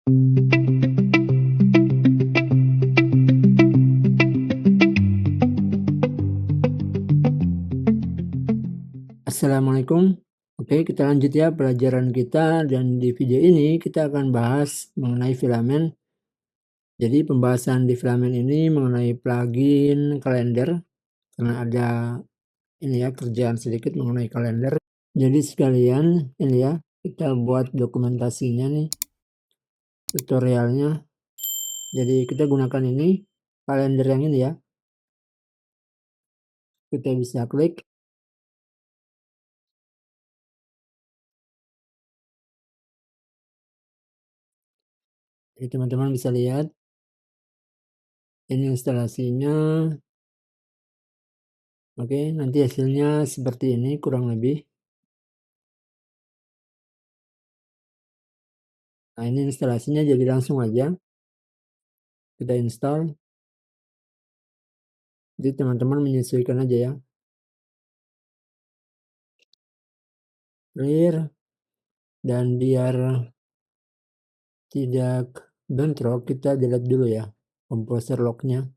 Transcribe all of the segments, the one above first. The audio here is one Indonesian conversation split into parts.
Assalamualaikum. Oke, kita lanjut ya pelajaran kita, dan di video ini kita akan bahas mengenai filamen. Jadi pembahasan di filamen ini mengenai plugin kalender, karena ada ini ya kerjaan sedikit mengenai kalender. Jadi sekalian ini ya kita buat dokumentasinya nih, tutorialnya. Jadi kita gunakan ini kalender yang ini ya. Kita bisa klik. Jadi teman-teman bisa lihat ini instalasinya. Oke, nanti hasilnya seperti ini kurang lebih. Nah, ini instalasinya, jadi langsung aja kita install. Jadi teman-teman menyesuaikan aja ya. Clear. Dan biar tidak bentrok, kita delete dulu ya komposer lognya.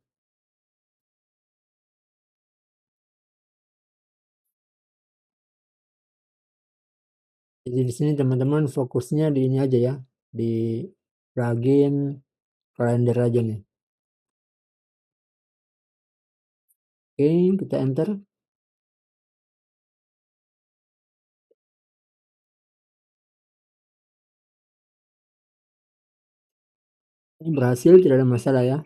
Jadi di sini teman-teman fokusnya di ini aja ya, di plugin kalender aja nih. Oke, kita enter. Ini berhasil, tidak ada masalah ya.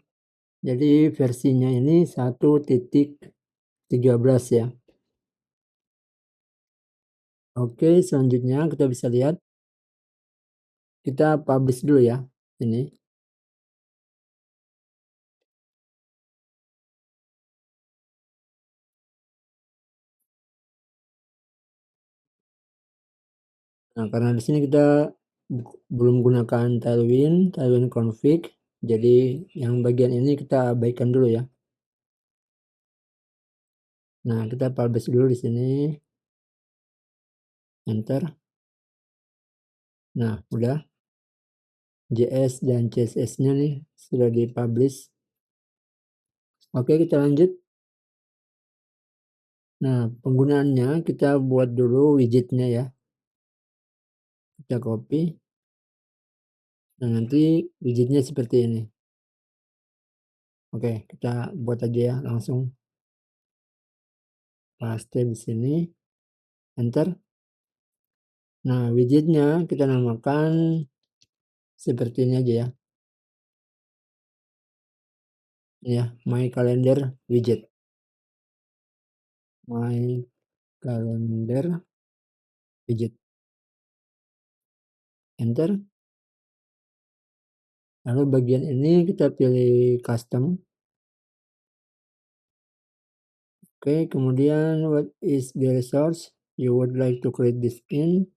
Jadi versinya ini 1.13 ya. Oke, selanjutnya kita bisa lihat, kita publish dulu ya ini. Nah, karena di sini kita belum gunakan Tailwind config, jadi yang bagian ini kita abaikan dulu ya. Nah, kita publish dulu di sini. Enter. Nah, udah. JS dan CSS-nya nih sudah dipublish. Oke, kita lanjut. Nah, penggunaannya kita buat dulu widgetnya ya. Kita copy. Nah, nanti widgetnya seperti ini. Oke, kita buat aja ya langsung. Paste di sini. Enter. Nah, widgetnya kita namakan seperti ini aja ya. Ini ya, My Calendar widget. My Calendar widget. Enter. Lalu bagian ini kita pilih custom. Oke, kemudian what is the resource you would like to create this in?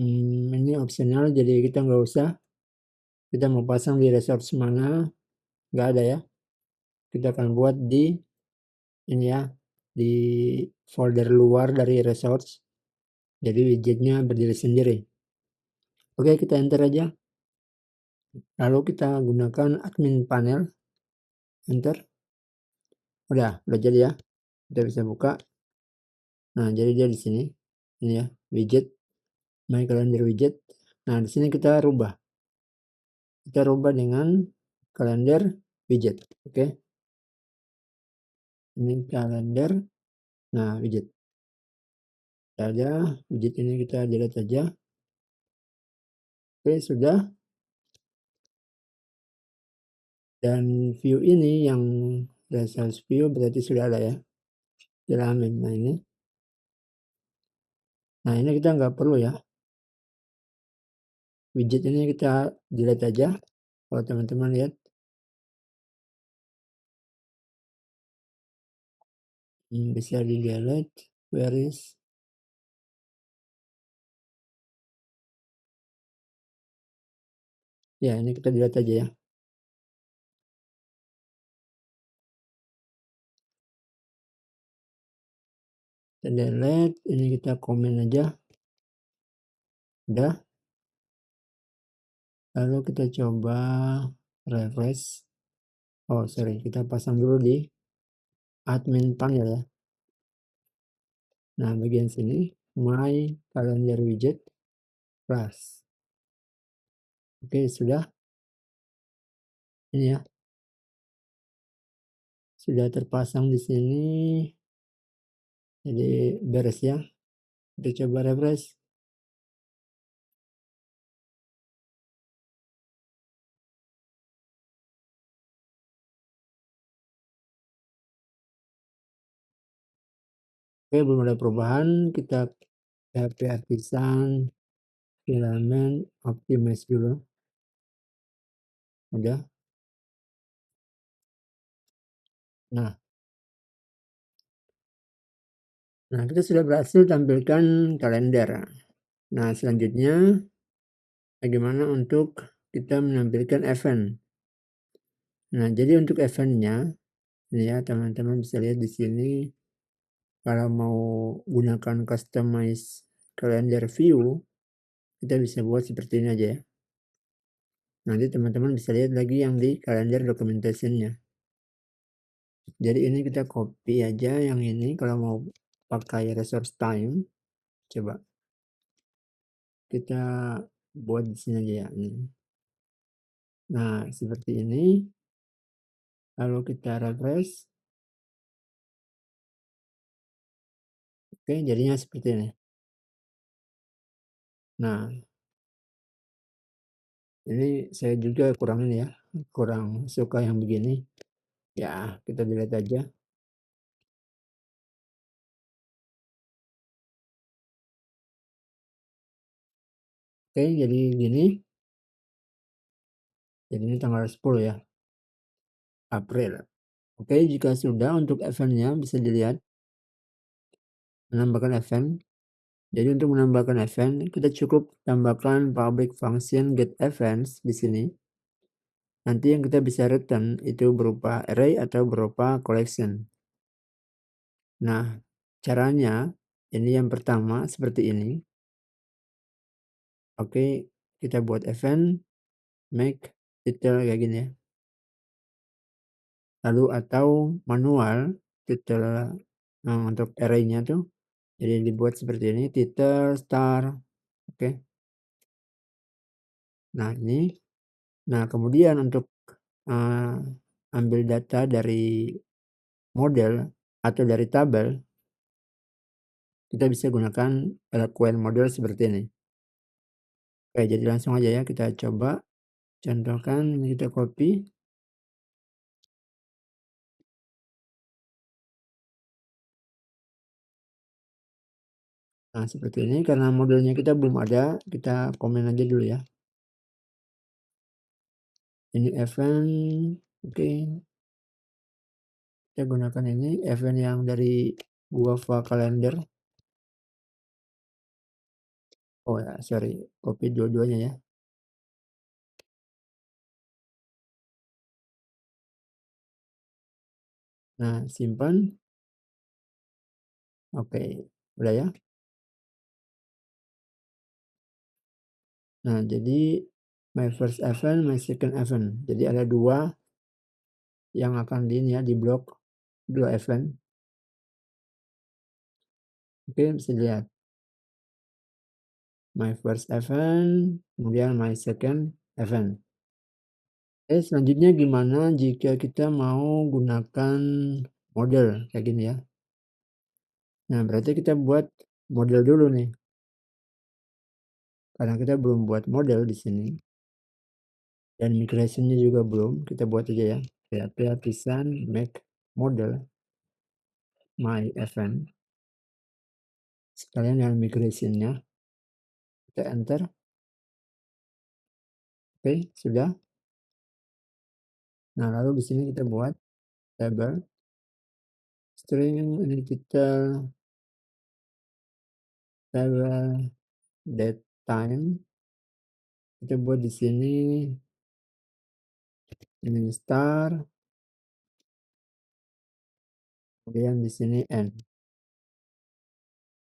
Ini opsional, jadi kita nggak usah. Kita mau pasang di resource mana, nggak ada ya. Kita akan buat di ini ya, di folder luar dari resource. Jadi widgetnya berdiri sendiri. Oke, kita enter aja. Lalu kita gunakan admin panel. Enter. Udah jadi ya. Kita bisa buka. Nah, jadi dia di sini. Ini ya, widget, My Calendar widget. Nah, di sini kita rubah. Kita rubah dengan kalender widget. Oke. Ini kalender. Nah, widget. Ada widget ini kita delete aja. Oke, sudah. Dan view ini yang resource view berarti sudah ada ya. Jalanin. Nah, ini. Nah, ini kita nggak perlu ya. Widget ini kita delete aja. Kalau teman-teman lihat. Bisa di delete. Where is? Ya, ini kita delete aja ya. Kita delete. Ini kita komen aja. Udah. Lalu kita coba refresh. Oh sorry, kita pasang dulu di admin panel ya. Nah bagian sini my calendar widget plus. Oke sudah, ini ya sudah terpasang di sini, jadi beres ya. Kita coba refresh. Oke belum ada perubahan, kita PHP artisan filament optimize dulu. Udah. Nah kita sudah berhasil tampilkan kalender. Nah selanjutnya bagaimana untuk kita menampilkan event. Nah jadi untuk eventnya ini ya teman-teman bisa lihat di sini. Kalau mau gunakan customize calendar view, kita bisa buat seperti ini aja ya. Nanti teman-teman bisa lihat lagi yang di calendar documentation-nya. Jadi ini kita copy aja yang ini kalau mau pakai resource time. Coba kita buat di sini aja ya. Nah seperti ini. Lalu kita refresh. Oke jadinya seperti ini. Nah ini saya juga kurang ini ya. Kurang suka yang begini. Ya kita lihat aja. Oke jadi gini. Jadi ini tanggal 10 ya. April. Oke jika sudah untuk eventnya bisa dilihat. Menambahkan event. Jadi untuk menambahkan event, kita cukup tambahkan public function get events di sini. Nanti yang kita bisa return itu berupa array atau berupa collection. Nah, caranya ini yang pertama seperti ini. Oke, kita buat event make title kayak gini ya. Lalu atau manual title untuk array-nya tuh. Jadi dibuat seperti ini title star. Oke. Nah, ini. Nah, kemudian untuk ambil data dari model atau dari tabel, kita bisa gunakan SQL model seperti ini. Oke, jadi langsung aja ya kita coba contohkan, ini kita copy. Nah, seperti ini karena modelnya kita belum ada, kita komen aja dulu ya. Ini event, oke. Kita gunakan ini event yang dari Guava Calendar. Oh ya, sorry, copy dua-duanya ya. Nah, simpan. Oke, udah ya. Nah, jadi my first event, my second event. Jadi ada dua yang akan di blok, dua event. Oke, bisa dilihat. My first event, kemudian my second event. Oke, selanjutnya gimana jika kita mau gunakan model kayak gini ya. Nah, berarti kita buat model dulu nih. Karena kita belum buat model di sini. Dan migrationnya juga belum, kita buat aja ya. PHP artisan make model my event. Sekalian dengan migrationnya. Kita enter. Oke, sudah. Nah, lalu di sini kita buat table string ini title table date time. Kita buat di sini ini star, kemudian di sini end.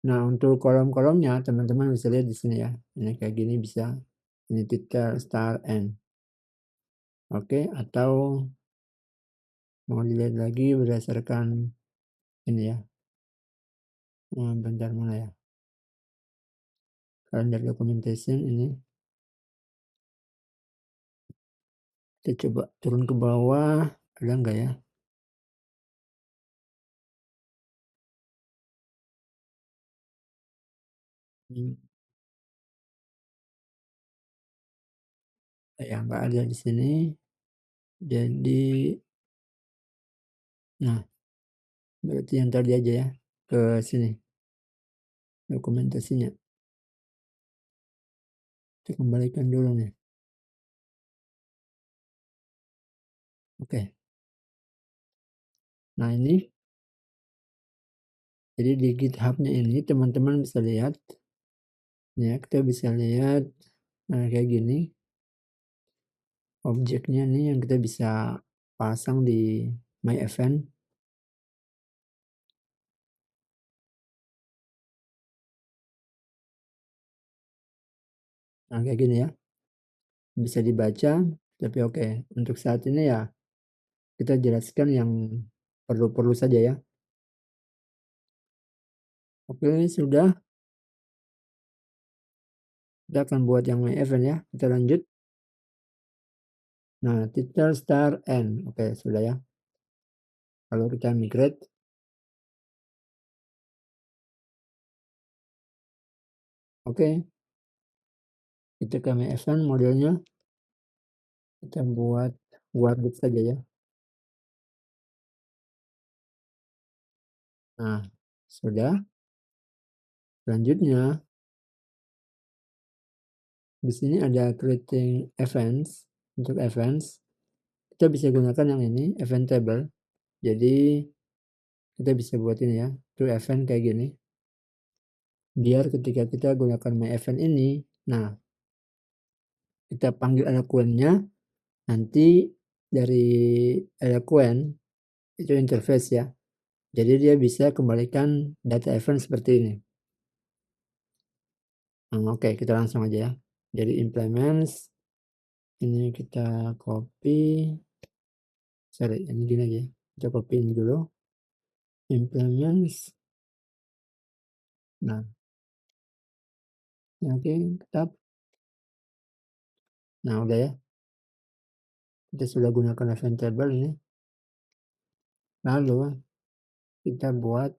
Nah, untuk kolom-kolomnya teman-teman bisa lihat di sini ya. Ini kayak gini bisa. ini titel star n. Oke, atau mau dilihat lagi berdasarkan ini ya. Bentar, mana ya? Kalender documentation ini. Kita coba turun ke bawah, ada enggak ya? Ya nggak ada di sini. Jadi, nah berarti yang tadi aja ya ke sini dokumentasinya. Kita kembalikan dulu nih. Oke. Nah ini, jadi di GitHub-nya ini teman-teman bisa lihat, ya kita bisa lihat kayak gini objeknya nih yang kita bisa pasang di My Event. Nah kayak gini ya, bisa dibaca. Tapi oke, untuk saat ini ya kita jelaskan yang perlu-perlu saja ya. Oke, sudah. Kita akan buat yang My Event ya. Kita lanjut. Nah, titel star n. Oke, sudah ya. Kalau kita migrate. Oke. Kita ke My Event modelnya. Kita buat warded saja ya. Nah, sudah. Selanjutnya, di sini ada creating events. Untuk events, kita bisa gunakan yang ini, event table. Jadi, kita bisa buat ini ya, to event kayak gini. Biar ketika kita gunakan my event ini, nah, kita panggil eloquent-nya, nanti dari eloquent, itu interface ya. Jadi dia bisa kembalikan data event seperti ini. Oke, kita langsung aja ya. Jadi implements, ini kita copy, sorry, ini gini aja. Kita copy ini dulu. Implements. Nah, oke, tetap. Nah, udah ya. Kita sudah gunakan event table ini. Lalu kita buat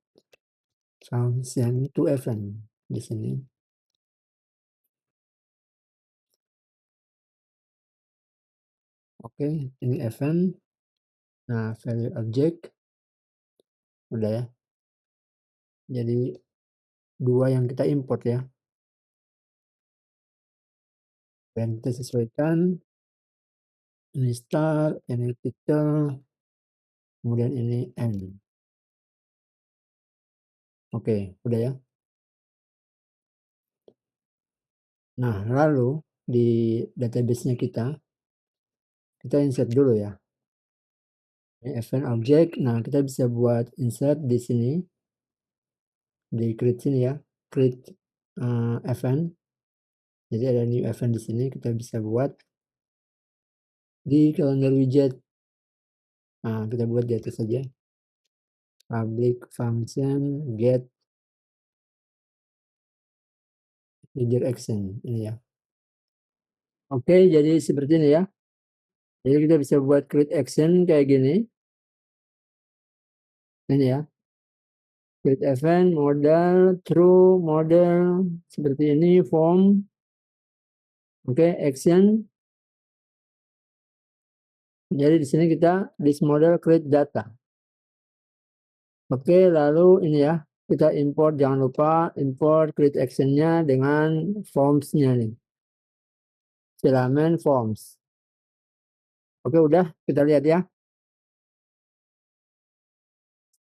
function to event di sini. Oke, ini event. Nah, value object. Udah ya. Jadi dua yang kita import ya. Dan kita sesuaikan. Ini star, ini titel, kemudian ini n. Oke, udah ya. Nah, lalu di database-nya kita insert dulu ya. Ini event object. Nah, kita bisa buat insert di sini. Di create sini ya. Create event. Jadi ada new event di sini. Kita bisa buat di calendar widget. Nah, kita buat di atas saja. Public function get leader action. Ini ya. Oke, jadi seperti ini ya. Jadi kita bisa buat create action kayak gini. Ini ya. Create event, model, true, model, seperti ini, form. Oke, action. Jadi di sini kita list model create data. Oke, lalu ini ya. Kita import, jangan lupa import create action-nya dengan forms-nya nih. Filament forms. Oke, udah kita lihat ya.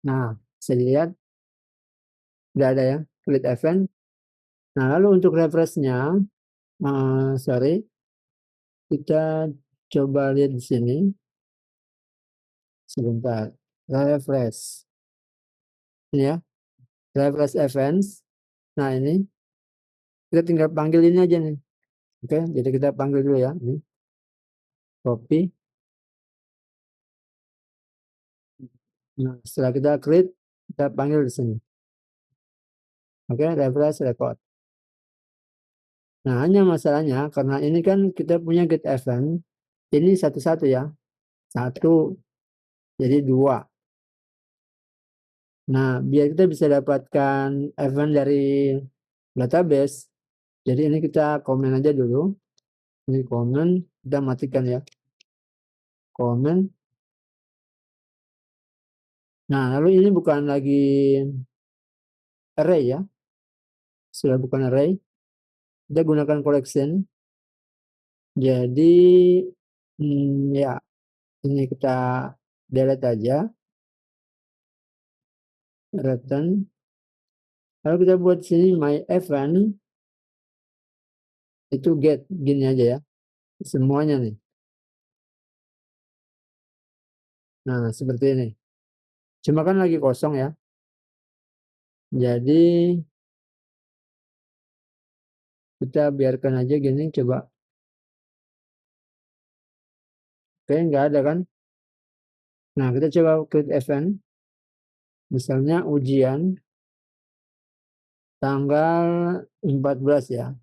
Nah, bisa dilihat udah ada ya create event. Nah, lalu untuk refresh-nya, sorry, kita coba lihat di sini. Sebentar, refresh. Ini ya, refresh events. Nah, ini kita tinggal panggil ini aja nih. Oke, jadi kita panggil dulu ya. Ini copy. Nah, setelah kita create, kita panggil di sini. Oke, refresh record. Nah, hanya masalahnya karena ini kan kita punya get event, ini satu-satu ya. Satu, jadi 2. Nah, biar kita bisa dapatkan event dari database, jadi ini kita komen aja dulu. Ini komen, kita matikan ya. Komen. Nah, lalu ini bukan lagi array ya. Sudah bukan array. Kita gunakan collection. Jadi, ya, ini kita delete aja. Return. Lalu kita buat sini my event. Itu get, gini aja ya. Semuanya nih. Nah, seperti ini. Cuma kan lagi kosong ya. Jadi, kita biarkan aja gini, coba. Oke, nggak ada kan? Nah, kita coba create event. Misalnya ujian tanggal 14 ya.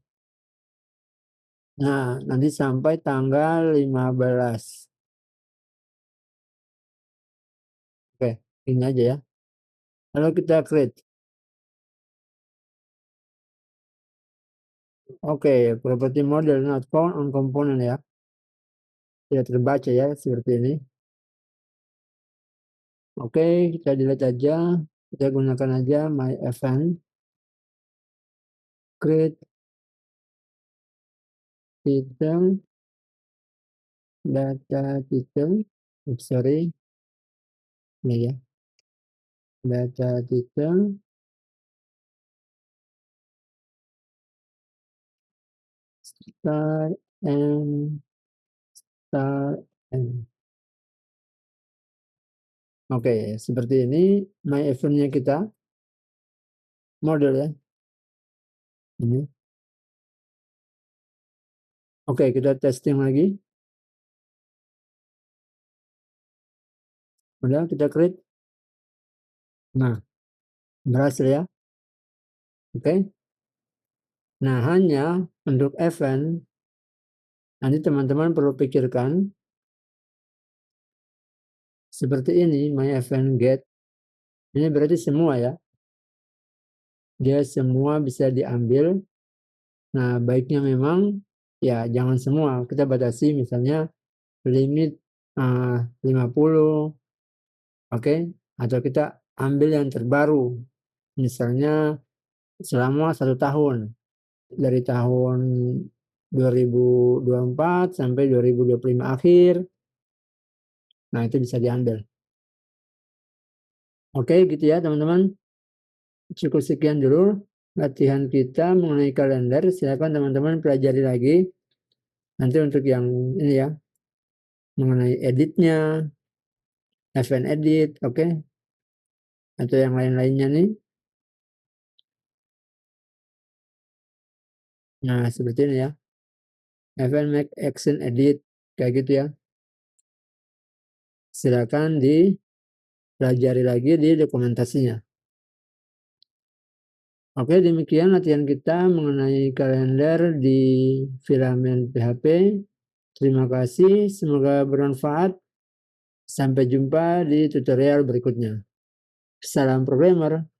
Nah, nanti sampai tanggal 15. Oke, ini aja ya. Lalu kita create. Oke, property model not found on component ya. Tidak terbaca ya, seperti ini. Oke, kita delete aja. Kita gunakan aja my event. Create title. Data title. Oops, sorry. Ini ya. Data title. Start and start and. Oke, seperti ini my event-nya kita. Model ya. Ini. Oke, kita testing lagi. Udah, kita create. Nah, berhasil ya. Oke. Nah, hanya untuk event, nanti teman-teman perlu pikirkan seperti ini, my event get. Ini berarti semua ya. Dia semua bisa diambil. Nah, baiknya memang ya jangan semua. Kita batasi misalnya limit 50. Oke. Atau kita ambil yang terbaru. Misalnya selama 1 tahun. Dari tahun 2024 sampai 2025 akhir. Nah, itu bisa diambil. Oke, gitu ya teman-teman. Cukup sekian dulu latihan kita mengenai kalender. Silakan teman-teman pelajari lagi. Nanti untuk yang ini ya, mengenai editnya, event edit, oke. Atau yang lain-lainnya nih. Nah, seperti ini ya. Event make action edit, kayak gitu ya. Silakan dipelajari lagi di dokumentasinya. Oke, demikian latihan kita mengenai kalender di Filament PHP. Terima kasih, semoga bermanfaat. Sampai jumpa di tutorial berikutnya. Salam programmer.